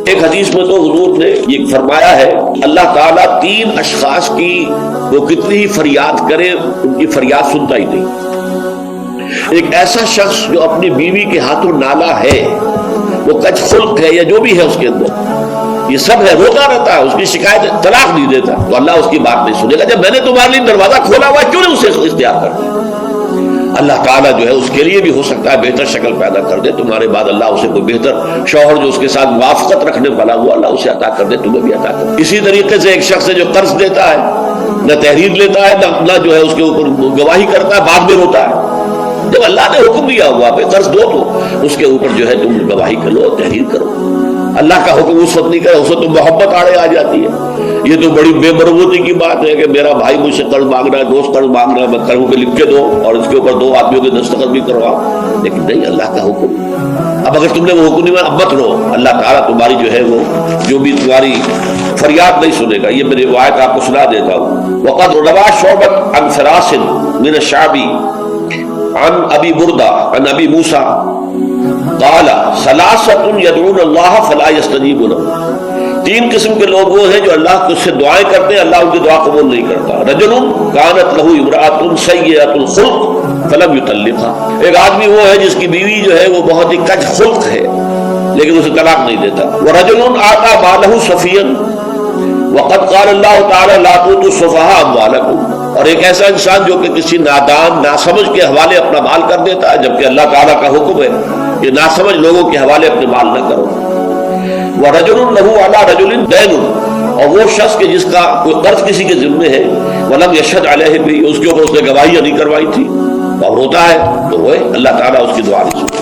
ایک حدیث میں تو حضور نے یہ فرمایا ہے اللہ تعالیٰ 3 اشخاص کی وہ کتنی ہی فریاد کرے ان کی فریاد سنتا ہی نہیں۔ ایک ایسا شخص جو اپنی بیوی کے ہاتھوں نالا ہے، وہ کچھ خلق ہے یا جو بھی ہے اس کے اندر، یہ سب ہے، روتا رہتا ہے، اس کی شکایت طلاق نہیں دیتا، تو اللہ اس کی بات نہیں سنے گا۔ جب میں نے تمہارے لیے دروازہ کھولا ہوا ہے کیوں نہیں اسے اختیار کرتے؟ اللہ تعالیٰ جو ہے اس کے لیے بھی ہو سکتا ہے بہتر شکل پیدا کر دے، تمہارے بعد اللہ اسے کوئی بہتر شوہر جو اس کے ساتھ موافقت رکھنے والا ہوا اللہ اسے عطا کر دے، تمہیں بھی عطا کر دے۔ اسی طریقے سے ایک شخص ہے جو قرض دیتا ہے، نہ تحریر لیتا ہے نہ جو ہے اس کے اوپر گواہی کرتا ہے، بعد میں روتا ہے۔ جب اللہ نے حکم دیا ہوا پہ قرض دو تو اس کے اوپر جو ہے تم گواہی کرو، تحریر کرو۔ اللہ کا حکم اس وقت نہیں کرے، اس وقت تو محبت آڑے آ جاتی ہے۔ یہ تو بڑی بے مربوطی کی بات ہے کہ میرا بھائی مجھ سے قرض مانگ رہا ہے، دوست قرض مانگ رہا ہے، میں کروں کے لکھ کے دو اور اس کے اوپر 2 آدمیوں کے دستخط بھی کرواؤ، لیکن نہیں، اللہ کا حکم۔ اب اگر تم نے وہ حکم نہیں مانا اب مت رو، اللہ تعالیٰ تمہاری جو ہے وہ جو بھی تمہاری فریاد نہیں سنے گا۔ یہ میں روایت آپ کو سنا دیتا ہوں۔ وقد روى شعبة عن فراس من الشعبي عن ابی بردہ عن ابی موسیٰ قال ثلاثة يدعون الله فلا يستجيب لهم۔ 3 قسم کے لوگ وہ ہیں جو اللہ کو سے دعائیں کرتے ہیں، اللہ ان کی دعا قبول نہیں کرتا۔ رجل كانت له امرأة سيئة الخلق فلم يطلقها، ایک آدمی وہ ہے جس کی بیوی جو ہے وہ بہت ہی کج خلق ہے لیکن اسے طلاق نہیں دیتا۔ ورجل آتى ماله سفيا وقد قال الله تعالى لا تؤتوا السفهاء أموالكم، اور ایک ایسا انسان جو کہ کسی نادان ناسمجھ کے حوالے اپنا مال کر دیتا ہے، جبکہ اللہ تعالیٰ کا حکم ہے کہ ناسمجھ لوگوں کے حوالے اپنے مال نہ کرو۔ وَرَجُلٌ لَهُ عَلَى رَجُلٍ دَيْنٌ، اور وہ شخص کہ جس کا کوئی قرض کسی کے ذمے ہے، وَلَمْ يَشْهَدْ عَلَيْهِ بِهِ، اس کے اوپر اس نے گواہیاں نہیں کروائی تھی، اور روتا ہے تو وہ اللہ تعالیٰ اس کی دعا نہیں سنتا۔